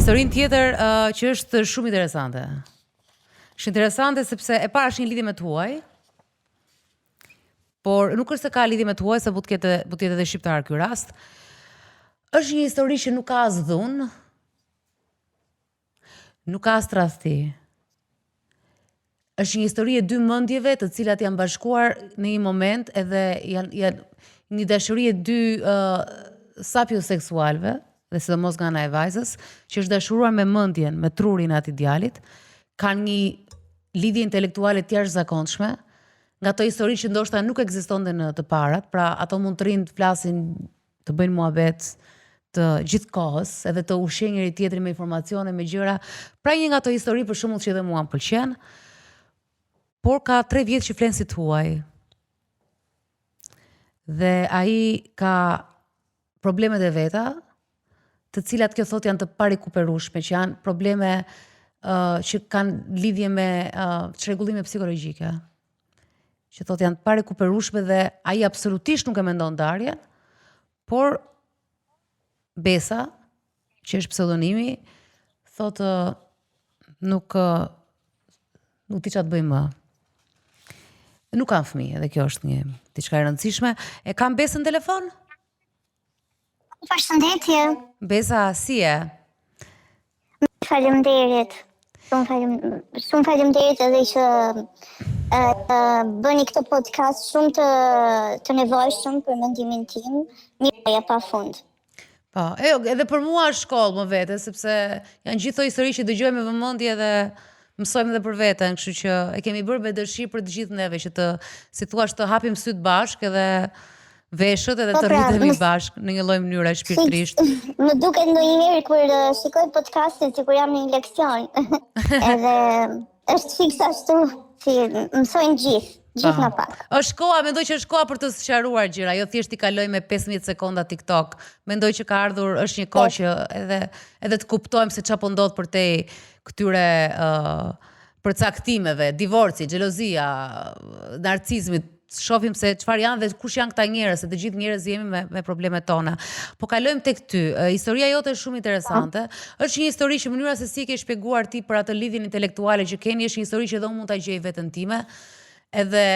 historinë tjetër që është shumë interesante. Është interesante sepse e para është një lidhje me tuaj, por nuk është se ka lidhje me tuaj, se but jetë edhe shqiptar ky rast. Është një histori që nuk ka as dhunë, nuk ka as tradhti. Është një histori e dy mendjeve të cilat janë bashkuar në një moment edhe janë një dashuri e dy sapioseksualëve, dhe sidomos nga ana e vajzës, që është dashuruar me mendjen, me trurin e atij djalit, kanë një lidhje intelektuale të jashtëzakonshme, nga ato histori që ndoshta nuk ekzistonte në të parat, pra ato mund të rinë të flasin, të bëjnë muhabet të gjithë kohës, edhe të ushqejnë njëri tjetrin me informacione, me gjëra. Pra një nga ato histori për shembull që edhe mua më pëlqen, por ka 3 vjet që flen si tuaj. Dhe ai ka problemet e veta, të cilat kjo thot janë të parikuperueshme, që janë probleme që kanë lidhje me çrregullime psikologjike. Që thot janë të parikuperueshme dhe ai absolutisht nuk e mendon ndarjen, por Besa, që është pseudonimi, thot nuk di çfarë të bëj më. Nuk kam fëmijë, dhe kjo është një diçka e rëndësishme. E kam Besën në telefon? Përshëndetje. Besa, si je? Faleminderit. Shumë faleminderit edhe që bëni këtë podcast shumë të nevojshëm për mendimin tim, mirë pafund. Po, edhe për mua është shkollë më vete, sepse janë gjithë histori që dëgjoj me vëmendje dhe mësojmë edhe për veten, kështu që e kemi bërë me dëshirë për të gjithë neve që si thua, të hapim syt bashkë edhe veshët edhe të rritemi bashkë në një lloj mënyre shpirtërisht. Më duket ndonjëherë kur shikoj podcastin sikur jam në një leksion. Edhe është fikse ashtu, si mësojnë gjithë në pak. Është koha, mendoj që është koha për të sqaruar gjëra, jo thjesht i kaloj me 15 sekonda TikTok. Mendoj që ka ardhur, është një kohë që edhe të kuptojmë se çfarë po ndodh përtej këtyre përcaktimeve, divorci, xhelozia, narcizmit, shohim se çfarë janë dhe kush janë këta njerëz, se të gjithë njerëz jemi me problemet tona. Po kalojmë tek ty. Historia jote është shumë interesante. Është një histori që mënyra se si ke shpjeguar ti për atë lidhjen intelektuale që keni, është një histori që edhe unë mund ta gjej veten time. Edhe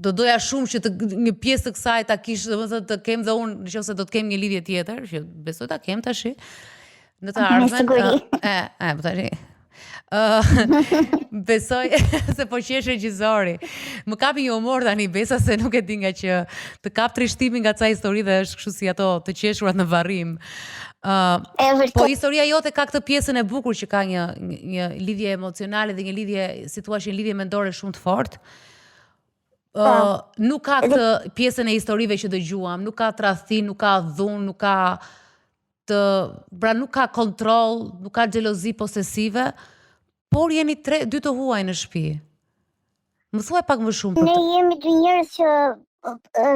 do doja shumë që një pjesë të kësaj ta kish, domethënë të kem dhe unë, nëse do të kem një lidhje tjetër, që besoj ta kem tash në të ardhmen. Po tani. Besoj se po qesh regjizori. Më kapi një humor tani Besa, se nuk e di nga që të kap trishtimin nga ca histori dhe është kështu si ato të qeshurat në varrim. Po historia jote ka këtë pjesën e bukur që ka një lidhje emocionale dhe një lidhje, si thua, një lidhje mendore shumë të fortë. Nuk ka këtë pjesën e historive që dëgjuam, nuk ka tradhti, nuk ka dhunë, nuk ka kontroll, nuk ka xhelozi posesive, por jeni 2 të huaj në shtëpi. Më thuaj pak më shumë për këtë. Ne jemi 2 njerëz që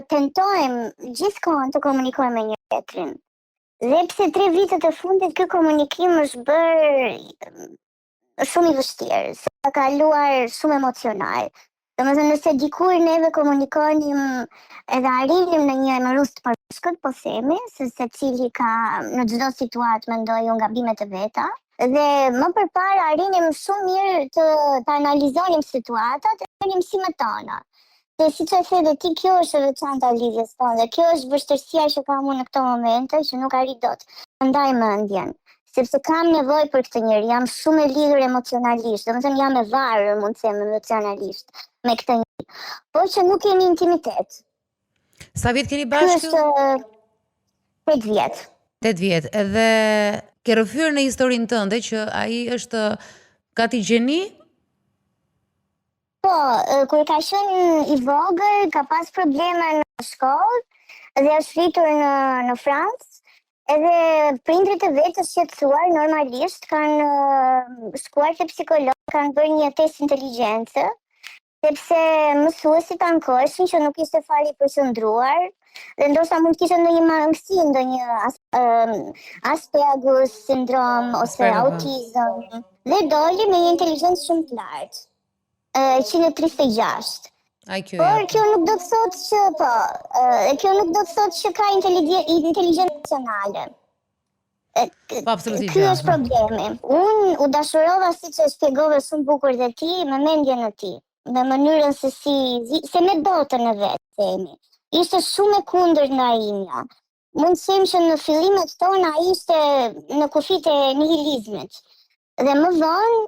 tentojmë gjithkohon të komunikojmë me njëri tjetrin. Dhe pse 3 vitet e fundit ky komunikim është bërë shumë i vështirë, se ka kaluar shumë emocional. Domethënë nëse dikur neve komunikonim edhe arrinim në një emërus të bashkët, po themi, se secili ka në çdo situatë mendoj gabimet e veta, dhe më përpara arrinim shumë mirë të analizonim situatat e bënim simet tona. Dhe si që the dhe ti, kjo është veçanta lidhjes tonë, dhe kjo është vështërsia që kam unë në këto momente, që nuk arrit dot të ndaj mendjen, sepse kam nevojë për këtë njerëz, jam shumë e lidhur emocionalisht, domethënë jam e varur, mund të them, emocionalisht me këtë njerëz, por që nuk kemi intimitet. Sa vjet keni bashkë? Ky është 8 vjet. 8 vjet. Edhe ke rrëfyer në historinë tënde që ai është gati gjeni? Po, kur ka qenë i vogël, ka pas probleme në shkollë dhe është rritur në Francë, edhe prindrit e vetës që të thuar normalisht kanë shkuar te psikolog, kanë bërë një test inteligjencë, sepse mësuesit ankoheshin që nuk ishte fare i përqendruar, dhe ndoshta mund të kishte ndonjë mangësi, ndonjë Asperger's syndrom ose autizëm, dhe doli me një inteligjencë shumë të lartë. 136. Por kjo nuk do të thotë që kjo nuk do të thotë që ka inteligjencë emocionale. Po absolutisht. Ky është problemi. Unë u dashurova siç e shpjegove shumë bukur dhe ti, me mendjen e ti, me mënyrën se me botën e vet, themi. Ishte shumë e kundërt nga imja. Mund të them që në fillimet tona ishte në kufit e nihilizmit. Dhe më vonë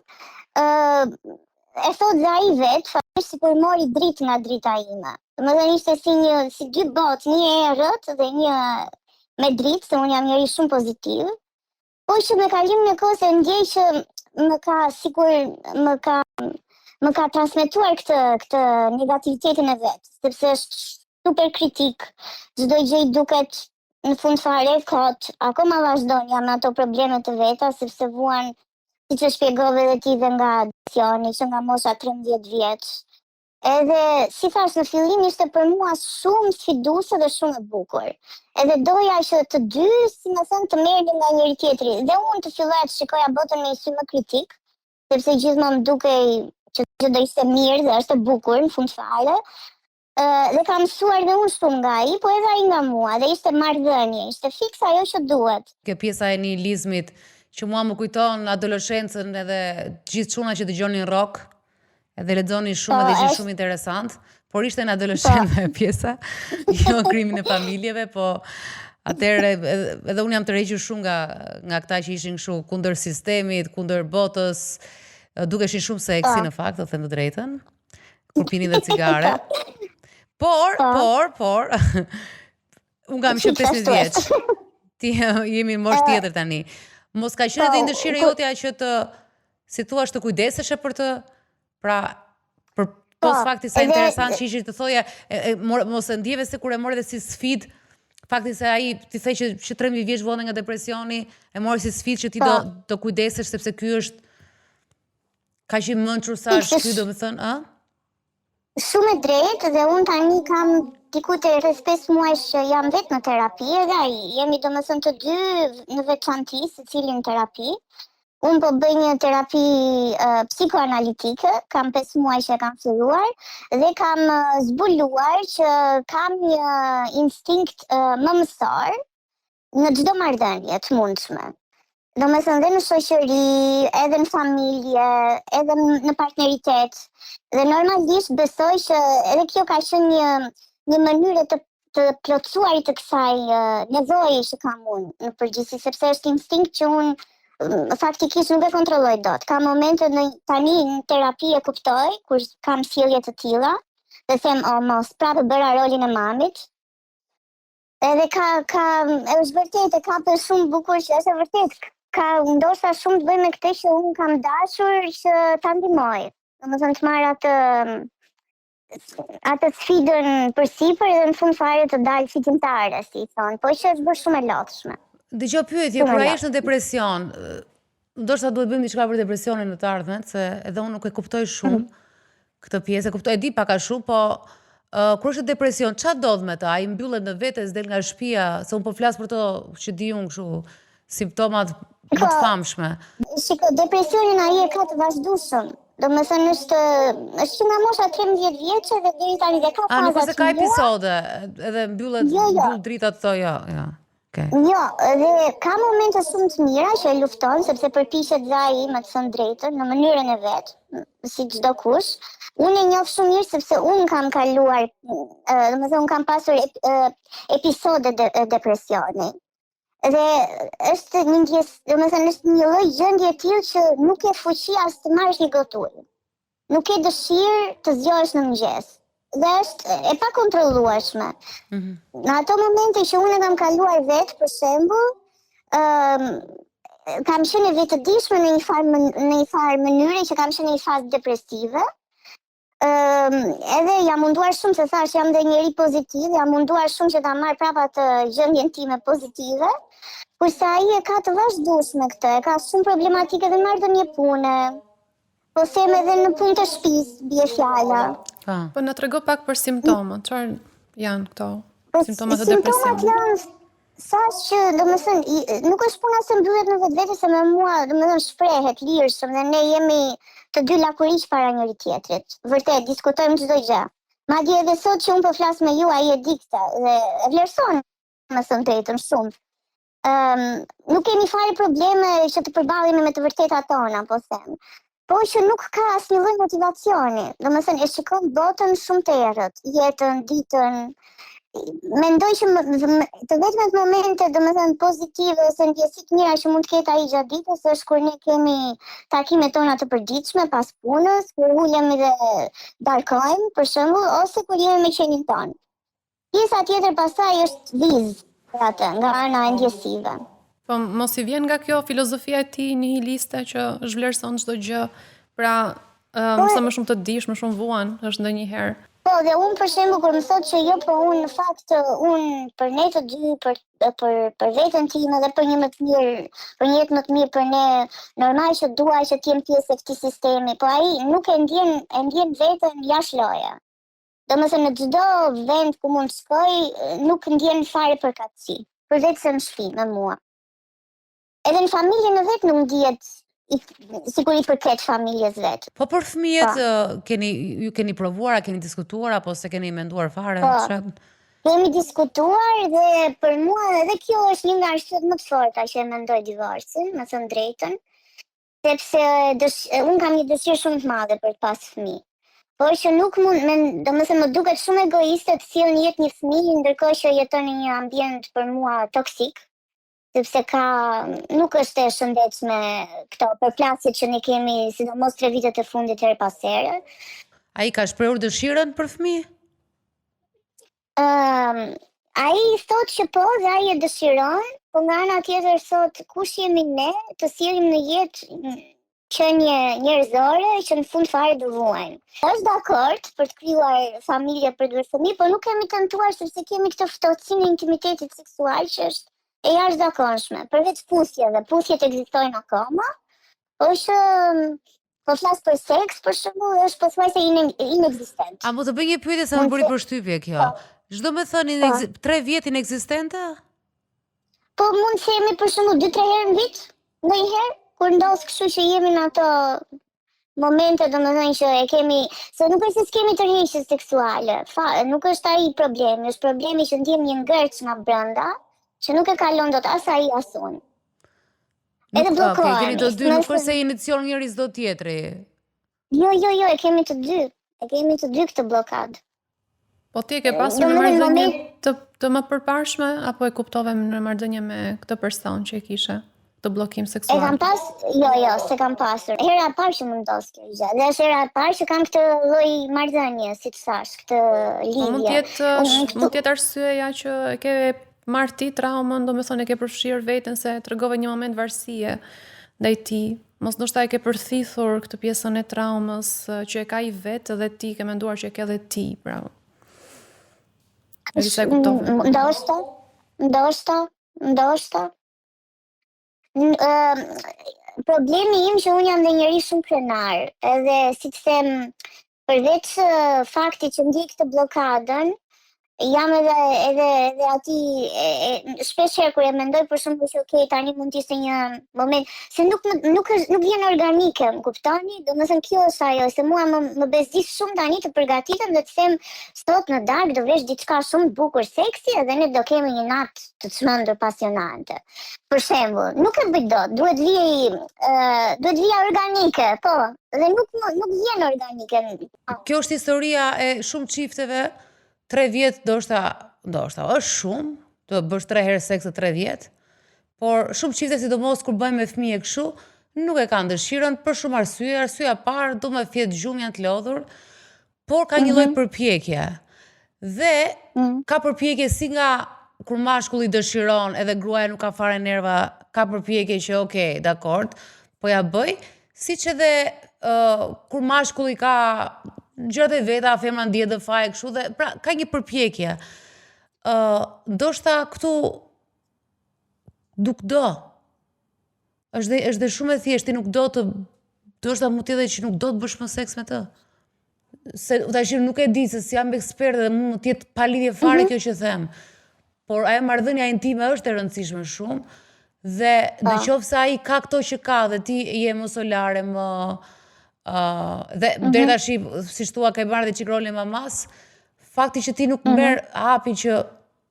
e thot dhe ai vetë, faktikisht sikur mori dritë nga drita ime. Domethënë ishte si dy botë, një e errët dhe një me dritë, se unë jam njëri shumë pozitiv. Po që me kalimin e kohës e ndjej që më ka transmetuar këtë negativitetin e vet, sepse është super kritik, çdo gjë i duket në fund fare kot, akoma vazhdon jam ato probleme të veta, sepse vuan, siç e shpjegove dhe ti dhe nga adopcioni, që nga mosha 13 vjeç. Edhe, si thash, në fillim ishte për mua shumë sfiduese dhe shumë e bukur. Edhe doja që të dy, si më thënë, të merrnin nga njëri tjetri. Dhe unë të filloja të shikoja botën me një sy më kritik, sepse gjithmonë më dukej që gjë do ishte mirë dhe është e bukur në fund fare. Dhe kam mësuar dhe unë shumë nga ai, po edhe ai nga mua, dhe ishte marrëdhënie, ishte fiks ajo që duhet. Kjo pjesa e nihilizmit që mua më kujton adoleshencën edhe gjithë çuna që dëgjonin rock, edhe lexonin shumë dhe ishin shumë interesant, por ishte në adoleshente pjesa, jo krimin e familjeve, po atëherë edhe unë jam tërhequr shumë nga këta që ishin kështu kundër sistemit, kundër botës, dukeshin shumë seksi në fakt, të them të drejtën, kur pinin dhe cigare. Por, unë kam qenë 15 vjeç. Ti jemi mosh tjetër tani. Mos ka qenë edhe një dëshirë jotja që të, si thua, të kujdeseshe për të, pra, për pos fakti sa interesant që ishte të thoja, mos e ndjeve se kur e morë dhe si sfid, fakti se ai ti thej që 13 vjeç vone nga depresioni, e morë si sfid që ti do të kujdesesh sepse ky është kaq i mençur sa është ky, domethënë, ë? Shumë e drejtë, dhe unë tani kam diku të rreth 5 muajsh që jam vetë në terapi, dhe ai jemi domethënë të dy në veçanti, secili në terapi. Unë po bëj një terapi psikoanalitike, kam 5 muaj që kam filluar, dhe kam zbuluar që kam një instinkt më mësor në çdo marrëdhënie të mundshme. Domethënë dhe në shoqëri, edhe në familje, edhe në partneritet. Dhe normalisht besoj që edhe kjo ka qenë një mënyrë të plotësuarit të kësaj nevoje që kam unë në përgjithësi, sepse është instinkt që unë faktikisht nuk e kontrolloj dot. Ka momente tani në terapi e kuptoj, kur kam sjellje të tilla, dhe them, mos prapë bëra rolin e mamit. Edhe është vërtet, ka për shumë bukur që është e vërtet. Ka ndoshta shumë të bëjë me këtë që unë kam dashur që ta ndihmoj. Domethënë të marr atë sfidën përsipër dhe në fund fare të dalë fitimtare, si thonë, po që është bërë shumë e lodhshme. Dëgjoj pyetje, kur ai është në depresion, ndoshta duhet bëjmë diçka për depresionin në të ardhmen, se edhe unë nuk e kuptoj shumë këtë pjesë, e di pak a shumë, po kur është në depresion, ç'a ndodh me ta? Ai mbyllet në vete, s'del nga shtëpia, se unë po flas për to që di unë kështu simptomat më të famshme. Shiko, depresionin ai e ka të vazhdueshëm. Domethënë është që nga mosha 13 vjeçe dhe deri tani dhe ka faza. Nuk se ka episode, edhe mbyllet drita të thoja, Jo, dhe ka momente shumë të mira që e lufton, sepse përpiqet dhe ai me të thënë drejtën në mënyrën e vet, si çdo kush. Unë e njoh shumë mirë sepse unë kam kaluar, domethënë unë kam pasur episode depresioni. Dhe është një ndjes, domethënë është një lloj gjendje e tillë që nuk ke fuqi as të marrësh një gotë ujë. Nuk ke dëshirë të zgjohesh në mëngjes. Dhe është e pakontrollueshme. Në ato momente që unë kam kaluar vetë, për shembull, kam qenë vetëdijshme në një farë mënyre që kam qenë në një fazë depresive. Edhe jam munduar shumë, se thash jam dhe njeri pozitiv, jam munduar shumë që ta marr prapa të gjendjen time pozitive, kurse ai e ka të vazhdueshme këtë, e ka shumë problematike dhe marrëdhënie pune. Po them edhe në punë të shtëpisë bie fjala. Po na trego pak për simptomat, çfarë janë këto simptomat e depresionit? Simptomat janë sash që, domethënë, nuk është puna se mbyllet në vetvete, se me mua, domethënë, shprehet lirshëm dhe ne jemi të dy lakuriq para njëri tjetrit. Vërtet, diskutojmë çdo gjë. Madje edhe sot që unë po flas me ju, ai e di këtë dhe e vlerëson, me thënë drejtën, shumë. nuk kemi fare probleme që të përballemi me të vërtetat tona, po them. Po që nuk ka asnjë lloj motivacioni. Domethënë e shikon botën shumë të errët, jetën, ditën. Mendoj që të vetmet momente, domethënë pozitive ose ndjesi të mira që mund të ketë ai gjatë ditës është kur ne kemi takimet tona të përditshme pas punës, kur ulemi dhe darkojmë, për shembull, ose kur jemi me qenin ton. Pjesa tjetër pastaj është vizë atë nga ana e ndjesive. Po mos I vjen nga kjo filozofia e ti nihiliste që zhvlerëson çdo gjë, pra sa më shumë të dish, më shumë vuan, është ndonjëherë. Po, dhe unë për shembull kur më thotë që jo, po unë në fakt unë për ne të dy, për veten time dhe për një më të mirë, për një jetë më të mirë për ne, normal që dua që të jem pjesë e këtij sistemi, po ai nuk e ndjen veten jashtë loje. Domethënë në çdo vend ku mund të shkoj, nuk ndjen fare përkatësi, përveç se në shtëpi me mua. Edhe në familjen e vet nuk ndihet sikur I përket familjes vet. Po për fëmijët ju keni provuar, a keni diskutuar apo se keni menduar fare? Kemi diskutuar dhe për mua edhe kjo është një nga arsyet më të forta që e mendoj divorcin, me thënë drejtën, sepse unë kam një dëshirë shumë të madhe për të pas fëmijë. Por që nuk mund, domethënë më duket shumë egoiste të sjell në jetë një fëmijë ndërkohë që jeton në një ambient për mua toksik. Sepse nuk është e shëndetshme këto përplasjet që ne kemi, sidomos 3 vitet e fundit her pas here. Ai ka shprehur dëshirën për fëmijë? Ai thotë që po dhe ai e dëshiron, po nga ana tjetër thotë kush jemi ne të sjellim në jetë qenie njerëzore që në fund fare do vuajnë. Është dakord për të krijuar familje për 2 fëmijë, por nuk kemi tentuar sepse kemi këtë ftohtsinë e intimitetit seksual që është e jashtëzakonshme, përveç pusjeve, pusjet ekzistojnë akoma, është po flas për seks, për shembull, është pothuajse inekzistent. A mund të bëj një pyetje se më bëri përshtypje kjo? Çdo me thënë 3 vjet inekzistente? Po mund të themi për shembull 2-3 herë në vit, ndonjëherë kur ndos kështu që jemi në ato momente, domethënë që e kemi, se nuk është se s'kemi tërheqje seksuale, nuk është ai problemi, është problemi që ndjem një ngërç nga brenda, që nuk e kalon dot as ai as unë. Edhe bllokohemi. Keni të dy, nuk është se inicion njëri s'do tjetri. Jo, e kemi të dy. E kemi të dy këtë blokadë. Po ti e ke pasur në marrëdhënie të më përparshme apo e kuptove në marrëdhënie me këtë person që e kishe? Të bllokim seksual. E kam pas, jo, se kam pasur. Hera e parë që më ndos kjo gjë. Dhe është hera e parë që kam këtë lloj marrëdhënie, si të thash, këtë lidhje. Mund të jetë arsyeja që e ke marrë ti traumën, domethënë e ke përfshirë veten se tregove një moment varësie ndaj tij. Mos ndoshta e ke përthithur këtë pjesën e traumës që e ka I vetë dhe ti ke menduar që e ke edhe ti, pra. Ndoshta. Problemi im që unë jam dhe njeri shumë krenar, edhe si të them, përveç fakti që ndjej këtë blokadën, jam edhe aty shpesh herë kur e mendoj për shembull që okay, tani mund të ishte një moment se nuk vjen organike, më kuptoni? Domethënë kjo është ajo, se mua më bezdis shumë tani të përgatitem dhe të them sot në darkë do vesh diçka shumë të bukur seksi edhe ne do kemi një natë të çmendur pasionante. Për shembull, nuk e bëj dot, duhet vija organike, po, dhe nuk vjen organike. Kjo është historia e shumë çifteve. 3 vjet ndoshta është shumë, të bësh 3 herë seks në 3 vjet, por shumë çifte sidomos kur bëjmë me fëmijë kështu, nuk e kanë dëshirën për shumë arsye. Arsyeja e parë, do me fjet gjumë janë të lodhur, por ka një lloj përpjekje. Dhe ka përpjekje si nga kur mashkulli dëshiron edhe gruaja nuk ka fare nerva, ka përpjekje që okay, dakord, po ja bëj, siç edhe kur mashkulli ka gjërat e veta, femra ndihet dhe faje kështu dhe pra ka një përpjekje. Ndoshta këtu nuk do. Është dhe shumë e thjeshtë, ti nuk do të ndoshta mund të jetë që nuk do të bësh më seks me të. Se tash nuk e di se si jam ekspert dhe mund të jetë pa lidhje fare kjo që them. Por ajo marrëdhënia intime është e rëndësishme shumë dhe nëse ai ka këto që ka dhe ti je më solare, më dhe deri tash siç thua ke marrë dhe çik rolin e mamas, fakti që ti nuk merr hapin që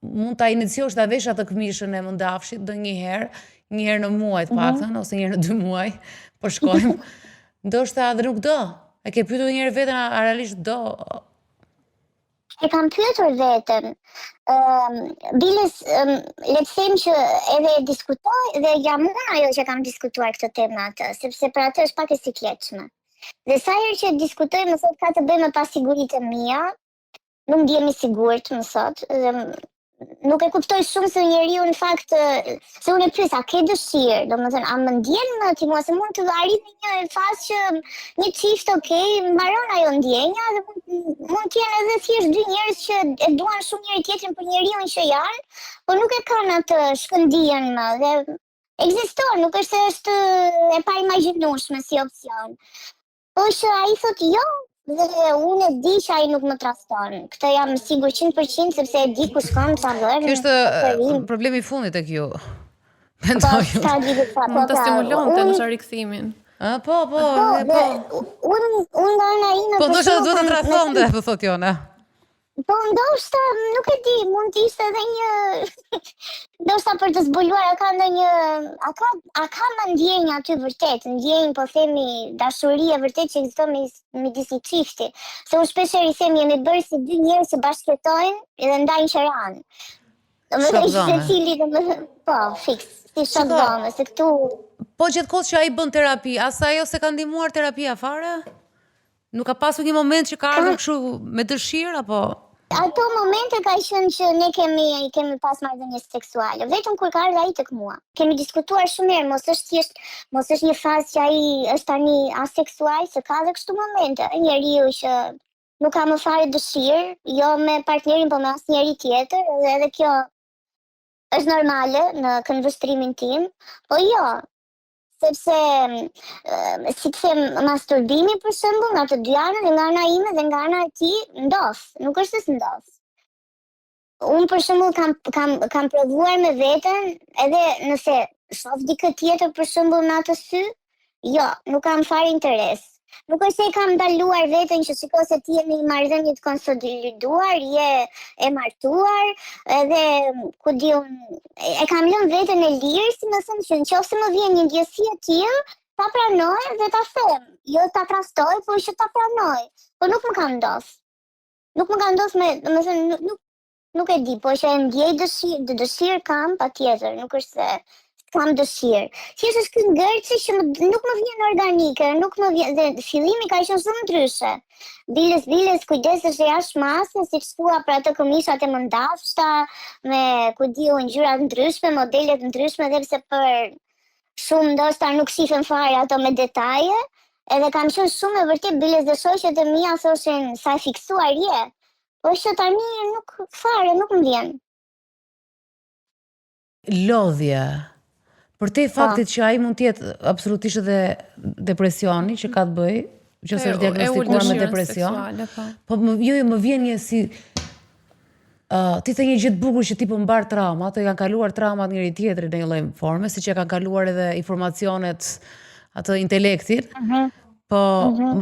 mund ta iniciosh ta vesh atë këmishën e mëndafshit një herë në muaj të paktën, ose një herë në 2 muaj, po shkojmë. Ndoshta dhe nuk do. E ke pyetur një herë veten a realisht do? E kam pyetur veten. Biles, le të them që edhe diskutoj dhe jam unë ajo që kam diskutuar këtë temë atë, sepse për atë është pak e sikletshme. Dhe sa herë që diskutoj më thot ka të bëjë me pasiguritë mia, nuk ndjemi sigurt, më thot, dhe nuk e kuptoj shumë se njeriu në fakt se unë e pyes a ke dëshirë, domethënë a më ndjen më ti mua se mund të arrit në një fazë që një çift mbaron ajo ndjenja dhe mund të jenë edhe thjesht dy njerëz që e duan shumë njëri tjetrin për njeriu që janë, por nuk e kanë atë shkëndijën më dhe ekziston, nuk është se është e pa imagjinueshme si opsion. Po që ai thotë jo, dhe unë e di që ai nuk më traston. Këtë jam sigur 100% sepse e di ku shkon sa vërë. Kjo është problemi i fundit tek ju. Mund të stimulonte në rikthimin. Po. Unë nga ana ime po ndoshta duhet të trasonte, po thot Jona. Po ndoshta, nuk e di, mund të ishte edhe një ndoshta për të zbuluar, a ka më ndjenjë aty vërtet, ndjenjë po themi dashuri e vërtet që ekziston midis një çifti. Se unë shpeshherë i them jemi bërë si dy njerëz që bashkëjetojnë dhe ndajnë qeran. Po, fiks, si shok dhome, se këtu. Po gjithkohë që ai bën terapi, as ajo se ka ndihmuar terapia fare? Nuk ka pasur një moment që ka ardhur kështu me dëshirë apo? Ato momente ka qenë që ne kemi pas marrëdhënie seksuale, vetëm kur ka ardhur ai tek mua. Kemi diskutuar shumë herë, mos është një fazë që ai është tani aseksual, se ka edhe kështu momente, njeriu që nuk ka më fare dëshirë, jo me partnerin, po me asnjëri tjetër, dhe edhe kjo është normale në këndvështrimin tim, po jo. Sepse, si të them, masturbimi për shembull nga të dy anët, nga ana ime dhe nga ana e tij ndos, nuk është se s'ndos. Unë për shembull kam provuar me veten, edhe nëse shoh dikë tjetër për shembull me atë sy, jo, nuk kam fare interes. Nuk është se e kam ndaluar veten që shiko se ti je në marrëdhënie të konsoliduar, je e martuar, edhe ku di unë, e kam lënë veten e lirë, si më thënë që nëse më vjen një ndjesi e tillë, ta pranoj dhe ta them. Jo ta trastoj, por që ta pranoj. Po nuk më ka ndos. Nuk më ka ndos domethënë nuk e di, po që e ndjej dëshirë kam patjetër, nuk është se kam dëshirë. Thjesht është ky ngërçi që nuk më vjen organike, nuk më vjen dhe fillimi ka qenë shumë ndryshe. Biles kujdesesh jashtë mase, siç thua për ato këmishat e mëndafshta, me ku diu ngjyra ndryshme, modele të ndryshme, dhe pse për shumë ndoshta nuk shifen fare ato me detaje, edhe kam qenë shumë e vërtet biles dhe shoqet e mia thoshin sa e fiksuar je. Po që tani nuk më vjen. Lodhje. Për te faktit që ai mund të jetë absolutisht edhe depresioni që ka të bëjë, që është diagnostikuar me depresion. Po më vjen një si ti the një gjë të bukur që ti po mbar trauma, ato kanë kaluar traumat njëri tjetrit në një lloj forme, siç e kanë kaluar edhe informacionet atë intelektit. Po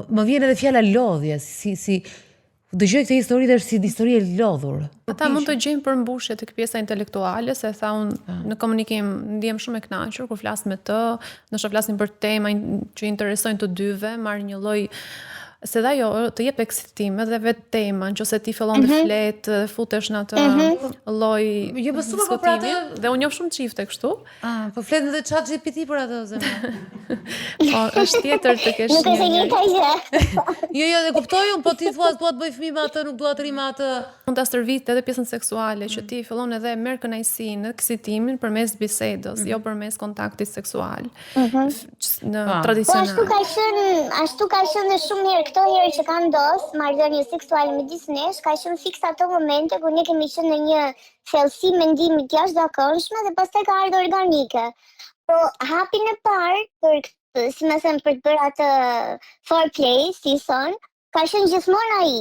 më vjen edhe fjala lodhje, si dëgjoj këtë histori dhe është si histori e lodhur. Ata mund të gjejnë përmbushje tek pjesa intelektuale, se tha unë në komunikim ndihem shumë e kënaqur kur flas me të, ndoshta flasim për tema që interesojnë të dyve, marr një lloj se dhe ajo të jep ekscitim edhe vetë temën, nëse ti fillon të flet, futesh në atë lloj diskutimi, dhe unë njoh shumë çifte kështu. Po flet edhe ChatGPT për atë zemra. Po është tjetër të kesh. Nuk është e njëjta gjë. Jo, e kuptoj unë, po ti thua dua të bëj fëmijë me atë, nuk dua të ri me atë. Mund ta stërvit edhe pjesën seksuale, që ti fillon edhe merr kënaqësinë, ekscitimin përmes bisedës, jo përmes kontaktit seksual. Në tradicional. Ashtu ka qenë shumë herë këto herë që kanë ndosur marrëdhënie seksuale midis nesh, ka qenë fiks ato momente ku ne kemi qenë në një thellësi mendimi të jashtëzakonshme dhe pastaj ka ardhur organike. Po hapin e parë si më thënë për të bërë atë foreplay, si thon, ka qenë gjithmonë ai.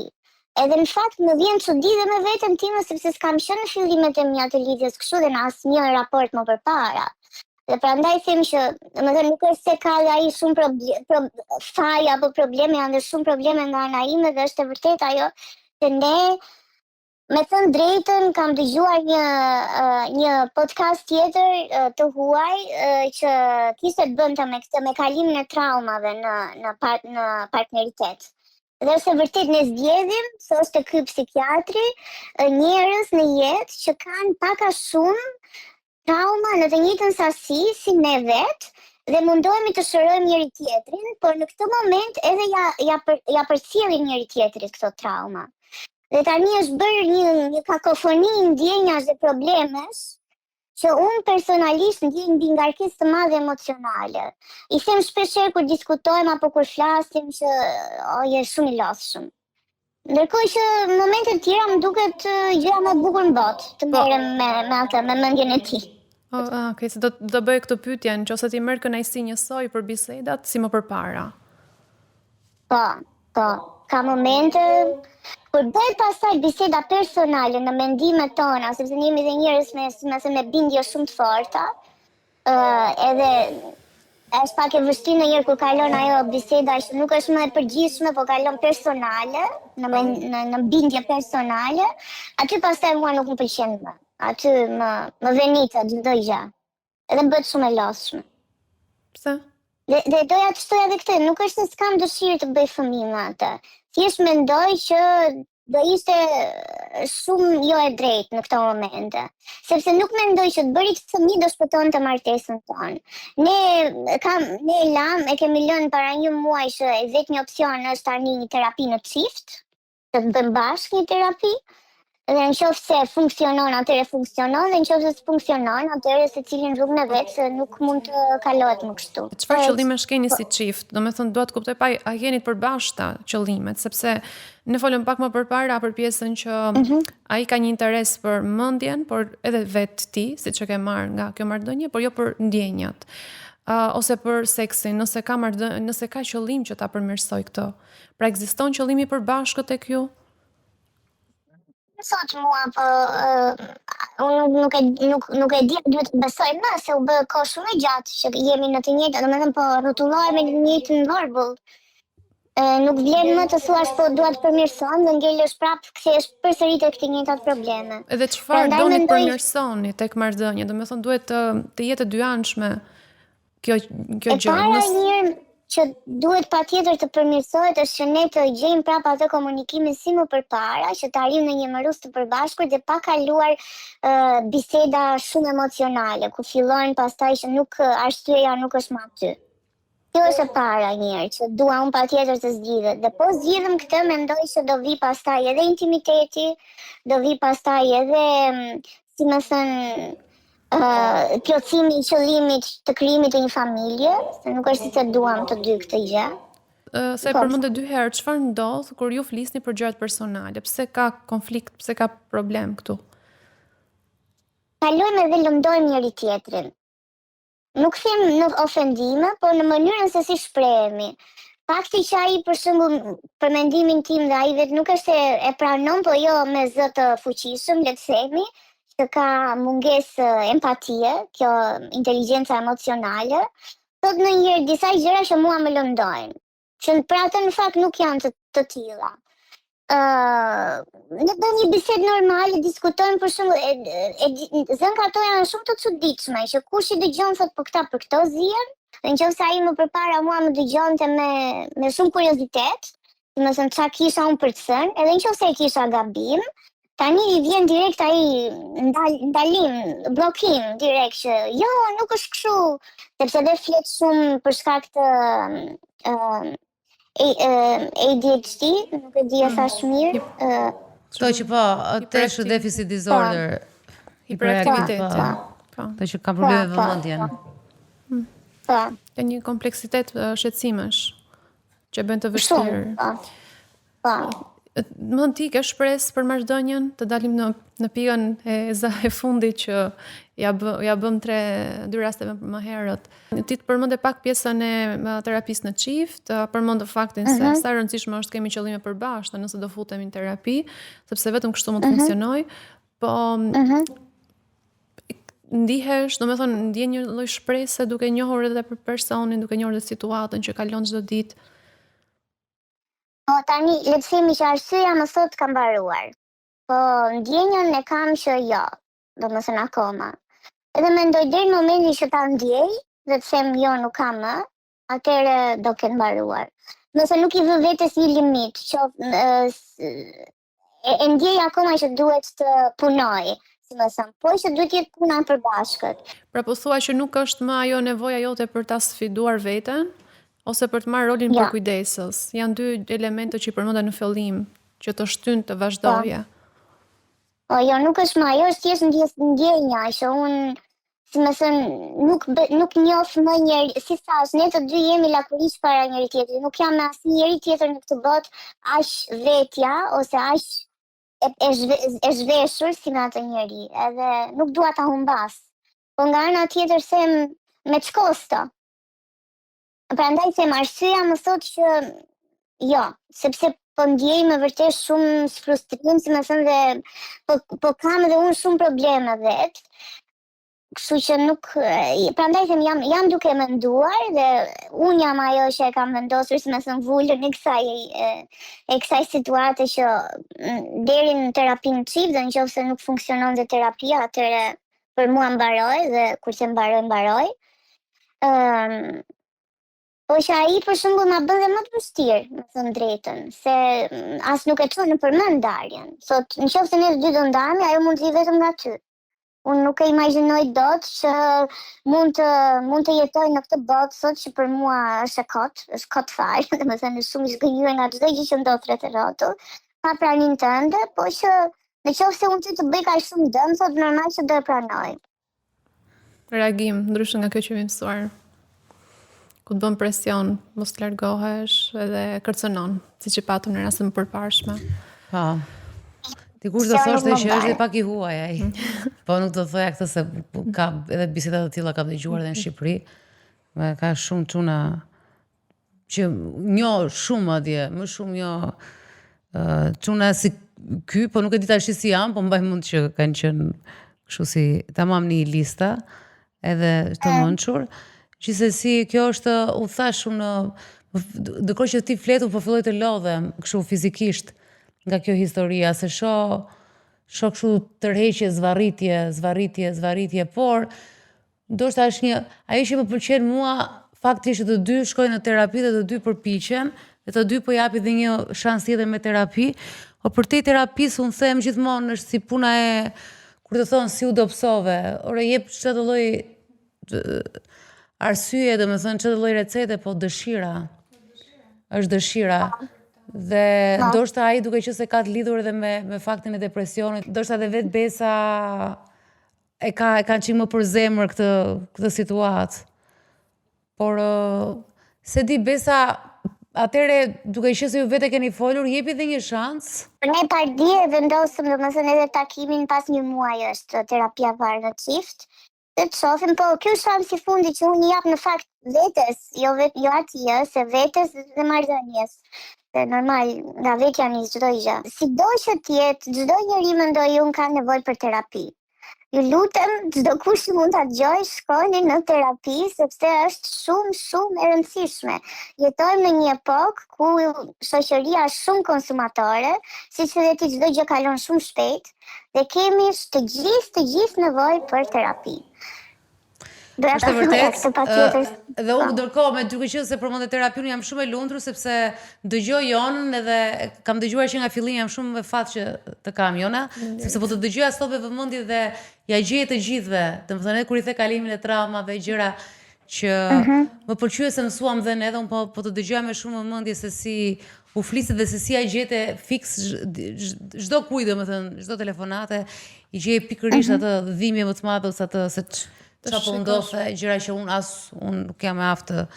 Edhe në fakt më vjen çudi dhe me veten time sepse s'kam qenë në fillimet e mia të lidhjes kështu dhe në asnjë raport më përpara. Dhe prandaj them që, domethënë nuk është se ka ai shumë faja apo probleme, janë shumë probleme nga ana ime dhe është e vërtet ajo se ne Me thënë drejtën, kam dëgjuar një podcast tjetër të huaj që kishte të bënte me këtë, me kalimin e traumave në partneritet. Dhe se vërtet ne zgjedhim, thoshte ky psikiatri, njerëz në jetë që kanë pak a shumë trauma në të njëjtën sasi si ne vetë, dhe mundohemi të shërojmë njëri tjetrin, por në këtë moment edhe ja përcjellim njëri tjetrit këto trauma. Dhe tani është bërë një kakofoni ndjenjash dhe problemesh që unë personalisht ndjej mbi ngarkesë të madhe emocionale. I them shpeshherë kur diskutojmë apo kur flasim që je shumë i lodhshëm. Ndërkohë që në momente të tjera më duket gjëja më e bukur në botë, të merrem me atë, me mendjen e tij. Okej, se do bëj këtë pyetje, nëse ti merr kënaqësi njësoj për bisedat si më përpara. Po, ka momente kur bëhet pastaj biseda personale në mendimet tona, sepse ne jemi dhe njerëz me bindje shumë të forta, edhe është pak e vështirë ndonjëherë kur kalon ajo biseda që nuk është më e përgjithshme, po kalon personale, në bindje personale, aty pastaj mua nuk më pëlqen më. Aty më venita çdo gjë. Edhe bëhet shumë e lodhshme. Pse? Dhe doja të shtoja edhe këtë, nuk është se s'kam dëshirë të bëj fëmijë me atë. Thjesht mendoj që do ishte shumë jo e drejtë në këto momente. Sepse nuk mendoj që të bëri këtë fëmijë do shpëtonte martesën tonë. Ne e kemi lënë para një muaj që e vetmi opsion është tani një terapi në çift, të bëjmë bashkë një terapi. Dhe në qoftë se funksionon, atëre funksionon, dhe në qoftë se funksionon, atëre se cilin rrugën e vetë, se nuk mund të kalohet më kështu. Çfarë qëllimesh keni si çift? Domethënë dua të kuptoj pa a jeni të përbashkëta qëllimet, sepse ne folëm pak më përpara për pjesën që ai ka një interes për mendjen, por edhe vetë ti, siç e ke marrë nga kjo marrëdhënie, por jo për ndjenjat. Ose për seksin, nëse ka qëllim që ta përmirësoj këtë. Pra ekziston qëllimi i përbashkët tek ju? Sot mua, po unë nuk e di, duhet të besoj më, se u bë kohë shumë e gjatë që jemi në të njëjtën, domethënë po rrotullohemi në të njëjtin vargull. Nuk vlen më të thuash po dua të përmirësoj, dhe ngelesh prapë kthehesh përsëri tek të njëjtat probleme. Edhe çfarë doni të përmirësoni tek marrëdhënia? Domethënë duhet të jetë dyanshme kjo gjë. E para njërë që duhet patjetër të përmirësohet është që ne të gjejmë prapë atë komunikimin si më përpara, që të arrijmë në një mërus të përbashkuar dhe pa kaluar biseda shumë emocionale, ku fillojnë pastaj që arsyeja nuk është më aty. Kjo është e para njërë, që dua unë patjetër të zgjidhet. Dhe po zgjidhem këtë, mendoj që do vi pastaj edhe intimiteti, do vi pastaj edhe, si më thënë, plotësimi i qëllimit të krijimit të një familje, se nuk është se duam të dy këtë gjë. Se përmendë 2 herë, çfarë ndodh kur ju flisni për gjërat personale? Pse ka konflikt, pse ka problem këtu? Kalojmë dhe lëndojmë njëri tjetrin. Nuk them në ofendime, por në mënyrën se si shprehemi. Fakti që ai për shembull, për mendimin tim dhe ai vetë nuk është e pranon, po jo me zë të fuqishëm, le të themi, që ka mungesë empatie, kjo inteligjenca emocionale, thot ndonjëherë disa gjëra që mua më lëndojnë, që për atë në fakt nuk janë të tilla. Ne bëjmë një bisedë normale, diskutojmë për shembull, zënkat ato janë shumë të çuditshme, që kush i dëgjon thot po këta për këto zihen, dhe nëse ai më përpara mua më dëgjonte me shumë kuriozitet, domethënë çfarë kisha unë për të thënë, edhe nëse e kisha gabim, tani i vjen direkt ai ndalim, blokim direkt që jo, nuk është kështu, sepse dhe flet shumë për shkak të ADHD, nuk e di e thash mirë. Kto që po, attention deficit disorder. Hiperaktiviteti. Kto që ka probleme vëmendjen. Po. Ka një kompleksitet shqetësimesh që bën të vështirë. Po. Më ti ke shpresë për marrëdhënien, të dalim në pikën e fundit që ja bëm 2 raste më herët. Ti të përmendë pak pjesën e terapisë në çift, përmendë faktin se sa e rëndësishme është kemi qëllime përbashkëta nëse do futemi në terapi, sepse vetëm kështu mund të funksionojë. Po ndihesh, domethënë ndjen një lloj shpresë duke njohur edhe për personin, duke njohur edhe situatën që kalon çdo ditë. Tani, le të themi që arsyeja më sot ka mbaruar. Po ndjenjën e kam që jo, domethënë akoma. Edhe mendoj deri në momentin që ta ndjej dhe të them jo nuk kam më, atëherë do ketë mbaruar. Nëse nuk i vë vetes një limit, e ndjej akoma që duhet të punoj, si më thënë, po që duhet jetë puna për bashkët. Pra po thua që nuk është më ajo nevoja jote për ta sfiduar veten, ose për të marrë rolin Ja. për kujdesës. Janë dy elemente që i përmenda në fillim, që të shtyn të vazhdoje. Po jo, nuk është më ajo, është thjesht ndjenja që unë, si më thënë, nuk njoh më njëri, si thash, ne të dy jemi lakurish para njëri tjetrit, nuk jam me asnjë njeri tjetër në këtë botë aq vetja ose aq e zhveshur si me atë njeri, edhe nuk dua ta humbas. Po nga ana tjetër them me ç'kosto. Prandaj them arsyeja më thotë që jo, sepse po ndjej me vërtet shumë frustrim, si më thënë, dhe po kam edhe unë shumë probleme vetë. Kështu që nuk, prandaj them jam duke menduar dhe unë jam ajo që e kam vendosur, si më thënë, vulën e kësaj situate që deri në terapinë çift, dhe nëse nuk funksionon dhe terapia, atëherë për mua mbaroj dhe kurse mbaroj. Po që ai për shembull ma bën dhe më të vështirë, me thënë drejtën, se as nuk e çon në përmend ndarjen. Thot, nëse ne të dy do ndahemi, ajo mund të vi vetëm nga ty. Unë nuk e imagjinoj dot që mund të jetoj në këtë botë sot që për mua është kot fare, domethënë shumë i zgënjur nga çdo gjë që ndodh rreth e rrotull, pa praninë tënde, po që nëse unë ty të bëj kaq shumë dëm, thot normal që do e pranoj. Reagim, ndryshe nga kjo që vim mësuar. Ku të bën presion, mos të largohesh edhe kërcënon, siç e patëm në rastin më përparshme. Po. Dikush do thoshte që është dhe pak i huaj ai. Po nuk do thoja këtë se ka edhe biseda të tilla kam dëgjuar edhe në Shqipëri. Ka shumë çuna që njoh shumë atje, më shumë njoh çuna si ky, po nuk e di tash si janë, po mbaj mend që kanë qenë kështu si tamam në lista edhe të mençur. Gjithsesi kjo është u thash unë ndërkohë që ti fletu po filloj të lodhem kështu fizikisht nga kjo historia, se shoh kështu tërheqje, zvarritje, por ndoshta është ajo që më pëlqen mua fakti që të dy shkojnë në terapi dhe të dy përpiqen, dhe të dy po japi dhe një shans tjetër me terapi, o për te terapisë unë them gjithmonë është si puna e, kur të thonë si u dobësove, ore jep çdo lloj arsye, domethënë çdo lloj recete, po dëshira. Është dëshira. Dhe ndoshta ai duke qenë se ka të lidhur edhe me faktin e depresionit, ndoshta edhe vetë Besa e kanë qenë më për zemër këtë situatë. Por se di Besa, atëre duke qenë se ju vetë keni folur, jepi dhe një shans. Ne pardje vendosëm domethënë edhe takimin pas një muaji është terapia parë në çift. Dhe të shohim, po kjo shansi i fundit që unë jap në fakt vetes, jo atij, se vetes dhe marrëdhënies. Normal, nga vetja nis çdo gjë. Sido që të jetë, çdo njeri mendoj unë ka nevojë për terapi. Ju lutem, çdo kush që mund ta dëgjoj, shkoni në terapi sepse është shumë e rëndësishme. Jetojmë në një epokë ku shoqëria është shumë konsumatore, siç edhe ti çdo gjë kalon shumë shpejt dhe kemi të gjithë nevojë për terapi. Është vërtet, dhe unë ndërkohë me duke qenë se përmendë terapiun jam shumë e lumtur sepse dëgjoj Jonën edhe kam dëgjuar që nga fillimi jam shumë me fat që të kam Jona, sepse po të dëgjoja sot me vëmendje dhe ja gjej të gjithëve, domethënë kur i the kalimin e traumave, gjëra që më pëlqye se mësuam dhe ne, edhe unë po të dëgjoja me shumë vëmendje se si u fliset dhe se si ai gjete fiks çdo kujt, domethënë çdo telefonate i gjej pikërisht atë dhimbje më të madhe ose atë se qa po ndodhe, gjëra që unë nuk jam e aftë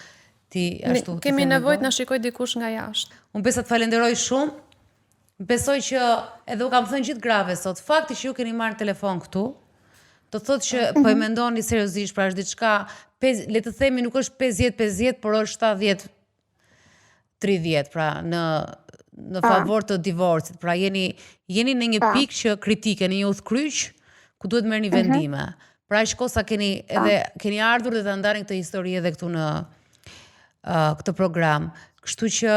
ti ashtu. Kemi nevojë të na shikoj dikush nga jashtë. Unë Besa të falenderoj shumë. Besoj që edhe u kam thënë gjithë grave sot, fakti që ju keni marrë telefon këtu, do thotë që po e mendoni seriozisht, pra është diçka, le të themi nuk është 50-50, por është 70-30, pra në favor të divorcit. Pra jeni në një pikë që kritike, në një udhkryq ku duhet merrni vendime. Pra shkosa keni ardhur dhe të ndarin këtë histori edhe këtu në këtë program. Kështu që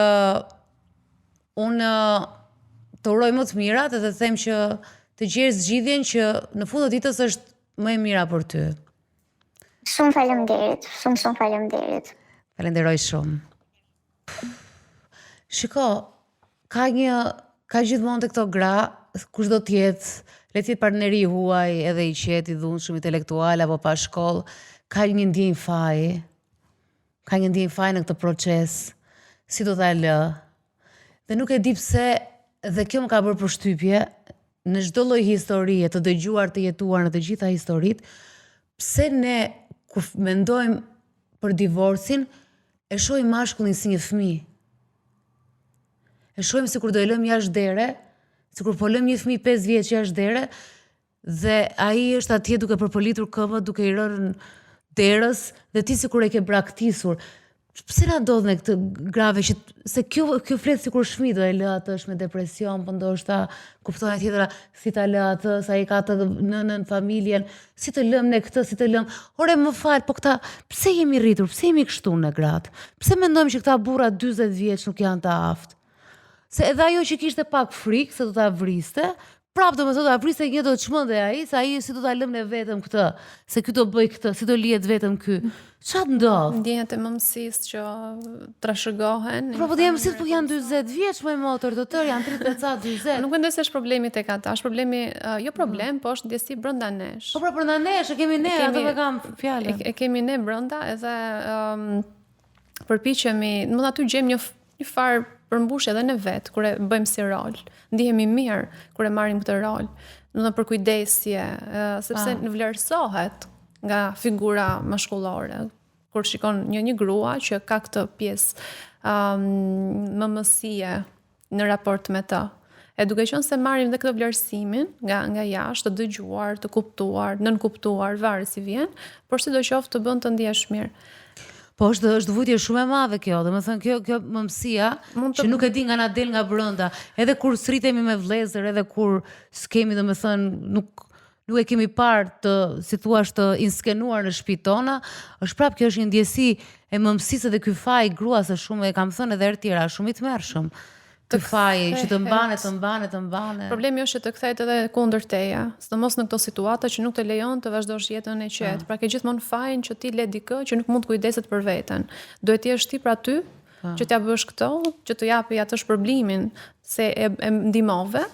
unë të uroj më të mirat edhe të them që të gjesh zgjidhjen që në fund të ditës është më e mira për ty. Shumë faleminderit, shumë faleminderit. Falenderoj shumë. Shiko, ka gjithmonë të këto gra, kush do t'jetë, le t'jetë partneri huaj edhe i qetë, i dhunshëm, intelektual apo pa shkollë, ka një ndjenjë faji. Ka një ndjenjë faji në këtë proces, si do t'a lë. Dhe nuk e di pse, dhe kjo më ka bërë përshtypje, në çdo lloj historie të dëgjuar, të jetuar në të gjitha historitë, pse ne kur mendojmë për divorcin, e shohim mashkullin si një fëmijë. E shohim sikur do e lëm jashtë dere, sikur po lëm një fëmijë 5 vjeç jashtë dere, dhe ai është atje duke përpolitur këmbët, duke i rënë derës, dhe ti sikur e ke braktisur. Pse na ndodh me këtë grave që se kjo flet sikur fëmijë do e lë atë është me depresion, po ndoshta kupton e tjetra si ta lë atë, sa i ka të nënën familjen, si të lëm ne këtë, si të lëm. Ore më fal, po këta pse jemi rritur, pse jemi kështu në gratë? Pse mendojmë që këta burra 40 vjeç nuk janë të aftë? Se edhe ajo që kishte pak frikë se do ta vriste, prapë do më thotë, a vriste një do të çmendej ai, se ai si do ta lëm ne vetëm këtë, se ky do bëj këtë, si do lihet vetëm ky. Çfarë ndodh? Ndjenjat e mëmësisë që trashëgohen. Po mëmësit po janë 40 vjeç më motor, të tërë janë 30 ca 40. Nuk mendoj se është problemi tek ata, është problemi, jo problem, po është ndjesi brenda nesh. Po pra brenda nesh, e kemi ne, ato me kam fjalën. E kemi ne brenda edhe përpiqemi, mund aty gjejmë një farë përmbushje edhe në vetë, kur e bëjmë si rol. Ndihemi mirë kur e marrim këtë rol. Do të për kujdesje, sepse vlerësohet nga figura mashkullore. Kur shikon një grua që ka këtë pjesë mëmësie në raport me të. E duke qenë se marrim dhe këtë vlerësimin nga jashtë, të dëgjuar, të kuptuar, nënkuptuar, varet si vjen, por sidoqoftë të bën të ndihesh mirë. Po është vujtje shumë e madhe kjo, domethënë kjo mëmësia që nuk e di nga na del nga brenda, edhe kur sritemi me vëllezër, edhe kur s'kemi domethënë nuk e kemi parë të si thua të inskenuar në shtëpitë tona, është prapë kjo është një ndjesi e mëmësisë dhe ky faj gruas është shumë, e kam thënë edhe herë tjera, shumë i tmerrshëm. Ky faji që të mbane. Problemi është që të kthehet edhe kundër teje, sidomos në këto situata që nuk të lejon të vazhdosh jetën e qetë. Pra ke gjithmonë fajin që ti le dikë që nuk mund të kujdeset për veten. Duhet të jesh ti pra ty që t'ja bësh këto, që të japi atë shpërblimin se e ndihmove.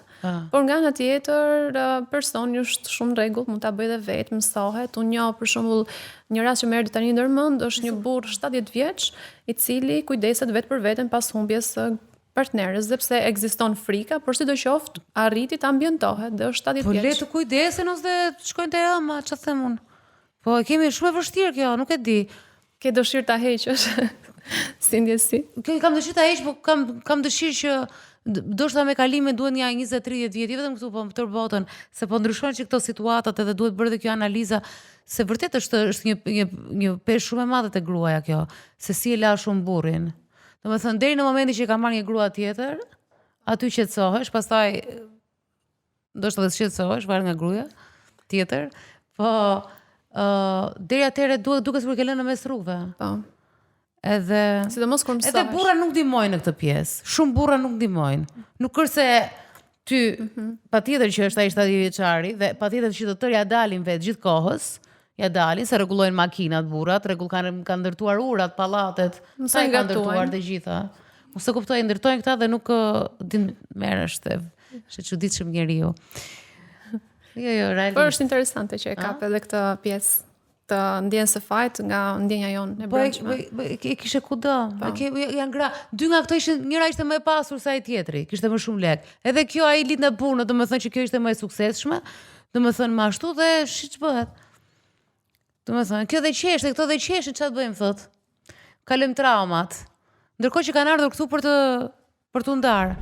Por nga ana tjetër personi është shumë rregull, mund ta bëjë edhe vetë, mësohet. Unë njoh për shembull një rast që më erdhi tani ndërmend, është një burr 70 vjeç, i cili kujdeset vetë për veten pas humbjes së partnerës, dhe pse ekziston frika, por sidoqoftë arriti të ambientohet dhe është 70 vjeç. Po le të kujdesen ose të shkojnë te ëma, çfarë them unë? Po e kemi shumë e vështirë kjo, nuk e di. Ke dëshirë ta heqësh si ndjesi? Kam dëshirë ta heq, po kam dëshirë që ndoshta me kalimin duhet një 20-30 vjet, vetëm këtu po tër botën, se po ndryshojnë që këto situatat edhe duhet bërë dhe kjo analiza, se vërtet është një peshë shumë e madhe te gruaja kjo, se si e la shumë burrin. Domethënë deri në momentin që ka marrë një grua tjetër, aty qetësohesh, pastaj ndoshta do të shqetësohesh varet nga gruaja tjetër, po deri atëherë duket sikur ke lënë në mes rrugëve. Po. Edhe sidomos kur mësohesh. Edhe burra nuk ndihmojnë në këtë pjesë. Shumë burra nuk ndihmojnë. Nuk është se ty patjetër që është ai 70 vjeçari dhe patjetër që të tërë ja dalin vetë gjithkohës. Ja dalin, se rregullojnë makinat burrat, kanë ndërtuar urat, pallatet, sa i kanë ndërtuar të gjitha. Unë se kuptoj, ndërtojnë këta dhe nuk din merresh te. Është çuditshëm njeriu. Jo, realisht. Por është interesante që e kap edhe këtë pjesë të ndjenjës së fajt nga ndjenja jonë e brendshme. Po e kishe kudo. Janë gra. Dy nga këto ishin, njëra ishte më e pasur se ai tjetri, kishte më shumë lek. Edhe kjo ai lit në punë, domethënë që kjo ishte më e suksesshme, domethënë më ashtu dhe ç'i bëhet. Domethënë, kjo dhe qeshte, këto dhe qeshin, çfarë bëjmë thot? Kalojmë traumat. Ndërkohë që kanë ardhur këtu për të ndarë.